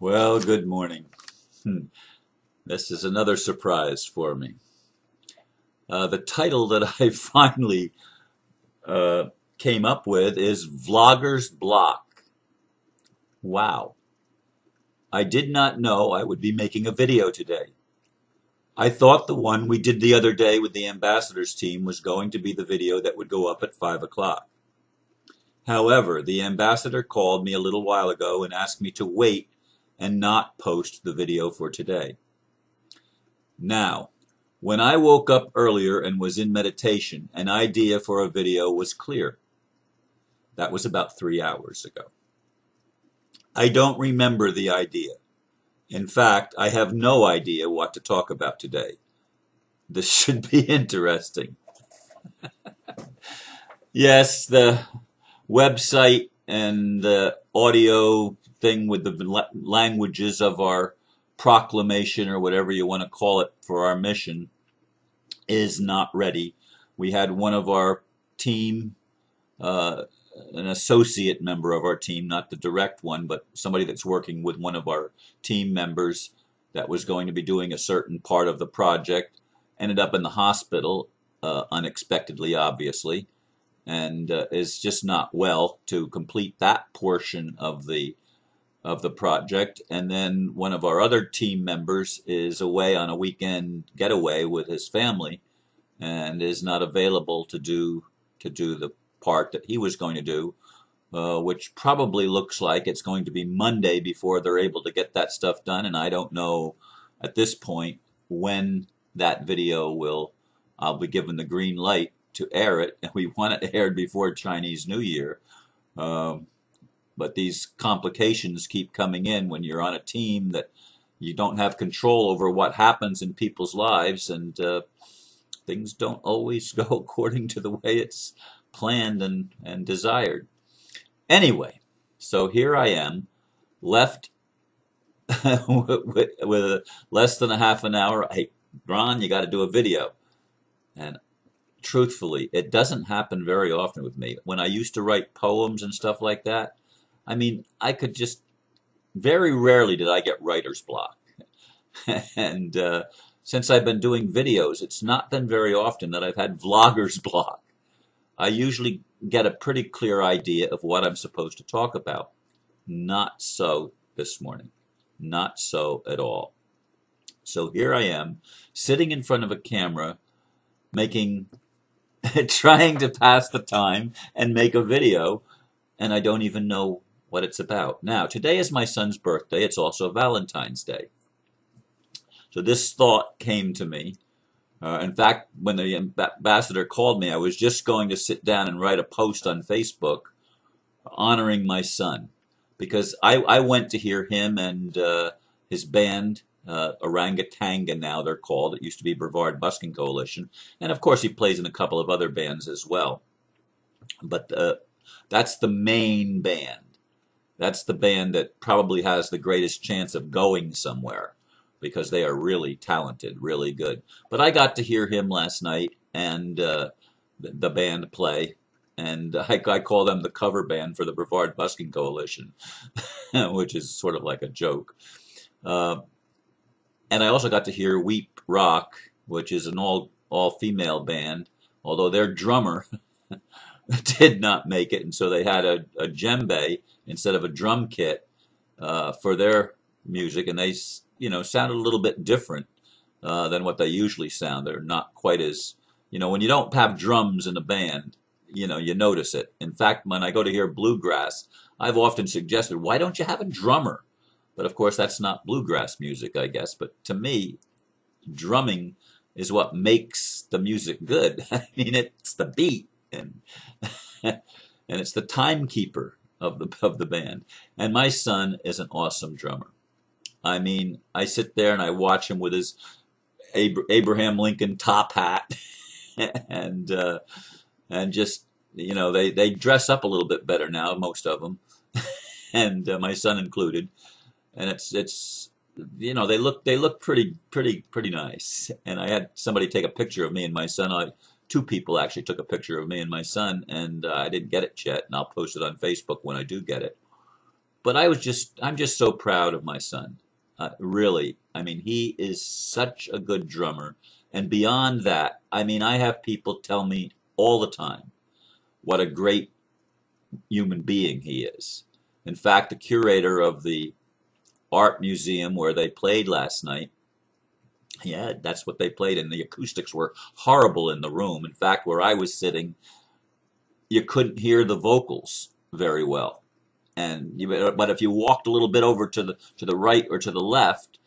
Well, good morning. This is another surprise for me. The title that I finally uh, came up with is Vlogger'S Block. Wow. I did not know I would be making a video today. I thought the one we did the other day with the ambassadors team was going to be the video that would go up at 5 o'clock. However, the ambassador called me a little while ago and asked me to wait and not post the video for today. Now, when I woke up earlier and was in meditation, an idea for a video was clear. That was about 3 hours ago. I don't remember the idea. In fact, I have no idea what to talk about today. This should be interesting. Yes, the website and the audio thing with the languages of our proclamation or whatever you want to call it for our mission is not ready. We had one of our team, an associate member of our team, not the direct one, but somebody that's working with one of our team members that was going to be doing a certain part of the project, ended up in the hospital unexpectedly, obviously, and is just not well to complete that portion of the project. And then one of our other team members is away on a weekend getaway with his family and is not available to do the part that he was going to do, which probably looks like it's going to be Monday before they're able to get that stuff done. And I don't know at this point when that video I'll be given the green light to air it, and we want it aired before Chinese New Year. But these complications keep coming in when you're on a team that you don't have control over what happens in people's lives, and things don't always go according to the way it's planned and desired. Anyway, so here I am, left with less than a half an hour. Hey, Ron, you got to do a video. And truthfully, it doesn't happen very often with me. When I used to write poems and stuff like that, I mean, I could just, very rarely did I get writer's block. And since I've been doing videos, it's not been very often that I've had vlogger's block. I usually get a pretty clear idea of what I'm supposed to talk about. Not so this morning. Not so at all. So here I am, sitting in front of a camera, trying to pass the time and make a video, and I don't even know what it's about. Now, today is my son's birthday. It's also Valentine's Day. So this thought came to me. In fact, when the ambassador called me, I was just going to sit down and write a post on Facebook honoring my son, because I went to hear him and his band, Orangatanga now they're called. It used to be Brevard Busking Coalition. And of course he plays in a couple of other bands as well. But that's the main band. That's the band that probably has the greatest chance of going somewhere, because they are really talented, really good. But I got to hear him last night and the band play. And I call them the cover band for the Brevard Busking Coalition, which is sort of like a joke. And I also got to hear Weep Rock, which is an all-female band, although their drummer did not make it, and so they had a djembe instead of a drum kit for their music, and they sounded a little bit different than what they usually sound. They're not quite as, when you don't have drums in a band, you notice it. In fact, when I go to hear bluegrass, I've often suggested, why don't you have a drummer? But of course, that's not bluegrass music, I guess. But to me, drumming is what makes the music good. I mean, it's the beat, and and it's the timekeeper of the band. And my son is an awesome drummer. I mean, I sit there and I watch him with his Abraham Lincoln top hat, and just they dress up a little bit better now, most of them, and my son included. And it's they look pretty nice. And I had somebody take a picture of me and my son. Two people actually took a picture of me and my son, and I didn't get it yet, and I'll post it on Facebook when I do get it. But I'm just so proud of my son. Really, I mean, he is such a good drummer. And beyond that, I mean, I have people tell me all the time what a great human being he is. In fact, the curator of the art museum where they played last night, yeah, that's what they played, and the acoustics were horrible in the room. In fact, where I was sitting, you couldn't hear the vocals very well. But if you walked a little bit over to the right or to the left,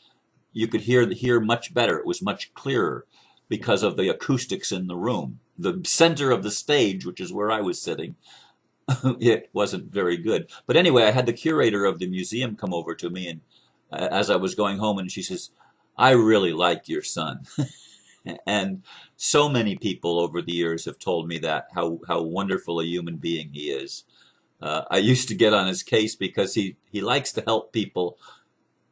you could hear much better. It was much clearer because of the acoustics in the room. The center of the stage, which is where I was sitting, it wasn't very good. But anyway, I had the curator of the museum come over to me, and as I was going home, and she says, "I really like your son." And so many people over the years have told me that, how wonderful a human being he is. I used to get on his case because he likes to help people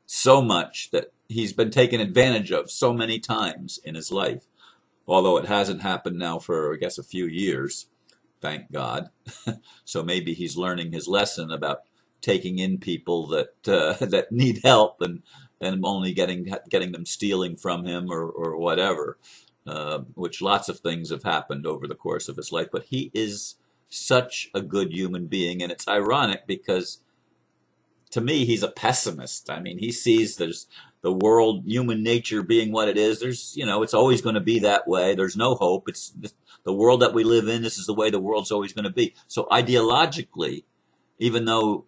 so much that he's been taken advantage of so many times in his life. Although it hasn't happened now for, I guess, a few years, thank God. So maybe he's learning his lesson about taking in people that need help and only getting them stealing from him or whatever, which lots of things have happened over the course of his life. But he is such a good human being, and it's ironic because to me he's a pessimist. I mean, he sees there's the world, human nature being what it is. There's, it's always going to be that way. There's no hope. It's the world that we live in. This is the way the world's always going to be. So ideologically, even though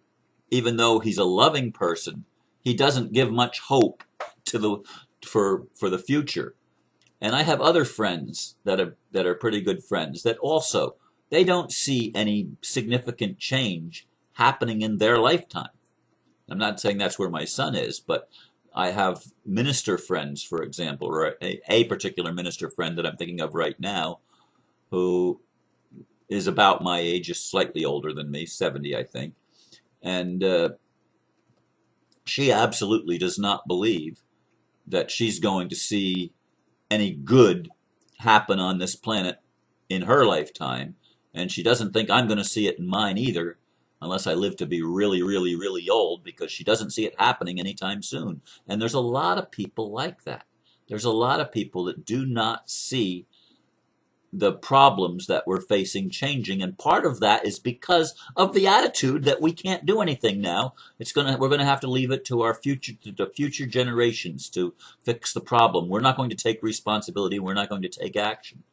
he's a loving person, he doesn't give much hope to for the future. And I have other friends that are pretty good friends that also, they don't see any significant change happening in their lifetime. I'm not saying that's where my son is, but I have minister friends, for example, or a particular minister friend that I'm thinking of right now, who is about my age, just slightly older than me, 70, I think. And she absolutely does not believe that she's going to see any good happen on this planet in her lifetime. And she doesn't think I'm going to see it in mine either, unless I live to be really, really, really old, because she doesn't see it happening anytime soon. And there's a lot of people like that. There's a lot of people that do not see the problems that we're facing changing, and part of that is because of the attitude that we can't do anything now. We're gonna have to leave it to the future generations to fix the problem. We're not going to take responsibility. We're not going to take action.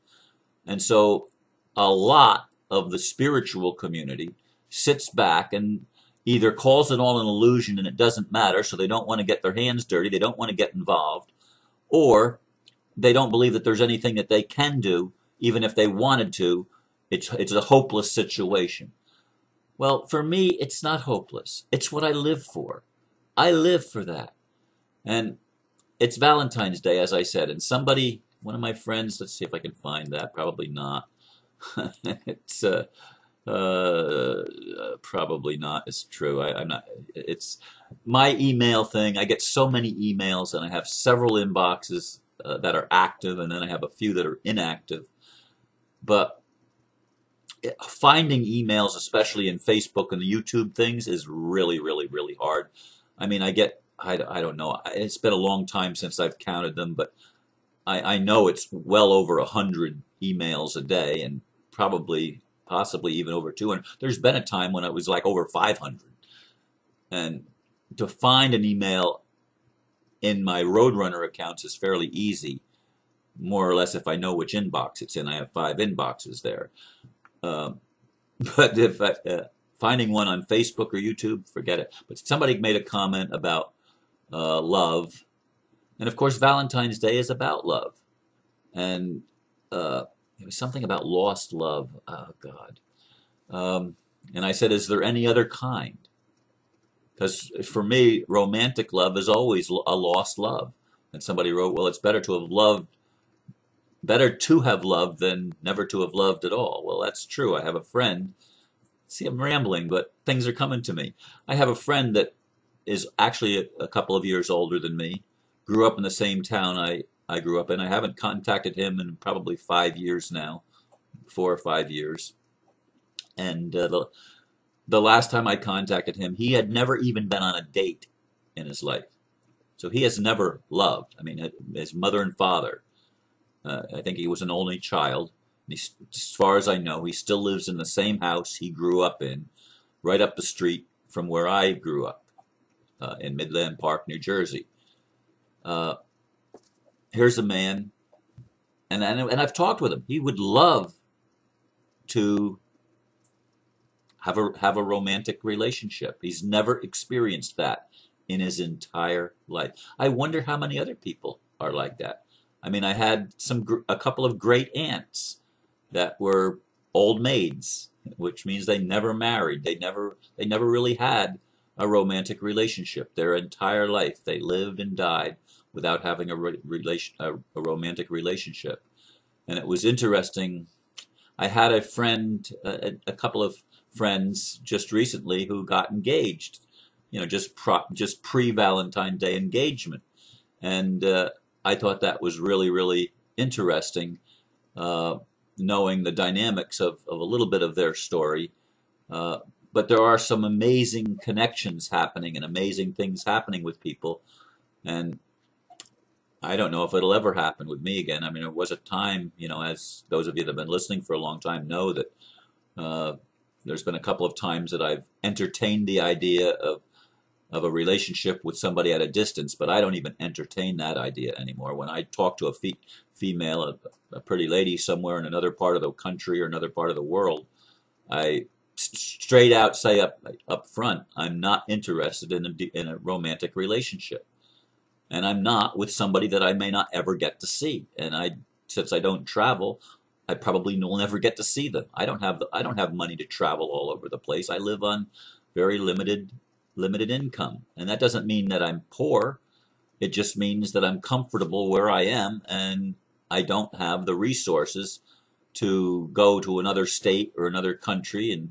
And so a lot of the spiritual community sits back and either calls it all an illusion and it doesn't matter, so they don't want to get their hands dirty, they don't want to get involved, or they don't believe that there's anything that they can do, even if they wanted to. It's a hopeless situation. Well, for me, it's not hopeless. It's what I live for. I live for that. And it's Valentine's Day, as I said, and one of my friends, let's see if I can find that, probably not. It's probably not. It's true. I'm not. It's my email thing. I get so many emails, and I have several inboxes that are active, and then I have a few that are inactive. But finding emails, especially in Facebook and the YouTube things, is really, really, really hard. I mean, I don't know. It's been a long time since I've counted them, but I know it's well over 100 emails a day, and possibly even over 200. There's been a time when it was like over 500. And to find an email in my Roadrunner accounts is fairly easy, more or less if I know which inbox it's in. I have 5 inboxes there. But if finding one on Facebook or YouTube, forget it. But somebody made a comment about love. And of course, Valentine's Day is about love. And it was something about lost love. Oh, God. And I said, is there any other kind? Because for me, romantic love is always a lost love. And somebody wrote, well, it's better to have loved than never to have loved at all. Well, that's true. I have a friend. See, I'm rambling, but things are coming to me. I have a friend that is actually a couple of years older than me, grew up in the same town I grew up in. I haven't contacted him in probably 5 years now, 4 or 5 years. And the last time I contacted him, he had never even been on a date in his life. So he has never loved. I mean, his mother and father, I think he was an only child. As far as I know, he still lives in the same house he grew up in, right up the street from where I grew up, in Midland Park, New Jersey. Uh, Here's a man, and I've talked with him. He would love to have a romantic relationship. He's never experienced that in his entire life. I wonder how many other people are like that. I mean, I had a couple of great aunts that were old maids, which means they never married. They never really had a romantic relationship their entire life. They lived and died without having a romantic relationship. And it was interesting. I had a friend, a couple of friends just recently who got engaged, just pre-Valentine Day engagement. And I thought that was really, really interesting, knowing the dynamics of a little bit of their story. But there are some amazing connections happening and amazing things happening with people. And I don't know if it'll ever happen with me again. I mean, there was a time, as those of you that have been listening for a long time know, that there's been a couple of times that I've entertained the idea of a relationship with somebody at a distance, but I don't even entertain that idea anymore. When I talk to a female, a pretty lady somewhere in another part of the country or another part of the world, I straight out say up front, I'm not interested in a romantic relationship. And I'm not with somebody that I may not ever get to see. And since I don't travel, I probably will never get to see them. I don't have money to travel all over the place. I live on very limited income. And that doesn't mean that I'm poor. It just means that I'm comfortable where I am, and I don't have the resources to go to another state or another country. And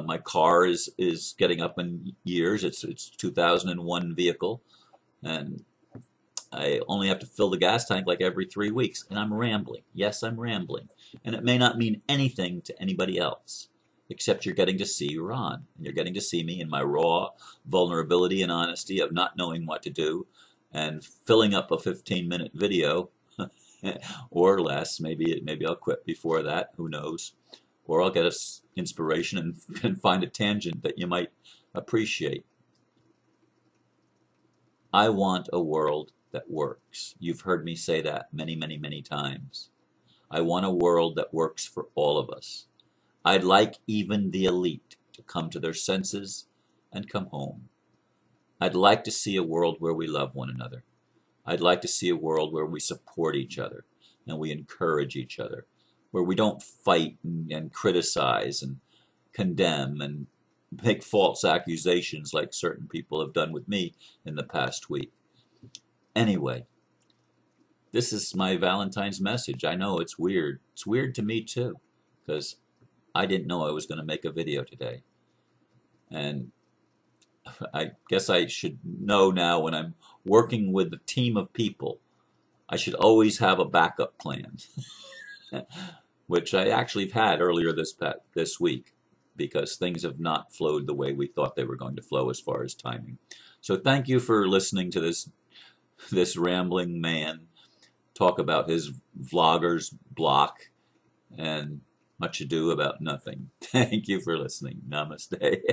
my car is getting up in years. It's 2001 vehicle, and I only have to fill the gas tank like every 3 weeks, and I'm rambling. Yes, I'm rambling. And it may not mean anything to anybody else, except you're getting to see Ron. And you're getting to see me in my raw vulnerability and honesty of not knowing what to do and filling up a 15-minute video or less. Maybe I'll quit before that. Who knows? Or I'll get inspiration and find a tangent that you might appreciate. I want a world that works. You've heard me say that many, many, many times. I want a world that works for all of us. I'd like even the elite to come to their senses and come home. I'd like to see a world where we love one another. I'd like to see a world where we support each other and we encourage each other, where we don't fight and criticize and condemn and make false accusations like certain people have done with me in the past week. Anyway, this is my Valentine's message. I know it's weird. It's weird to me too, because I didn't know I was going to make a video today. And I guess I should know now, when I'm working with a team of people, I should always have a backup plan, which I actually have had earlier this week, because things have not flowed the way we thought they were going to flow as far as timing. So thank you for listening to this rambling man talk about his Vlogger'S Block and much ado about nothing. Thank you for listening. Namaste.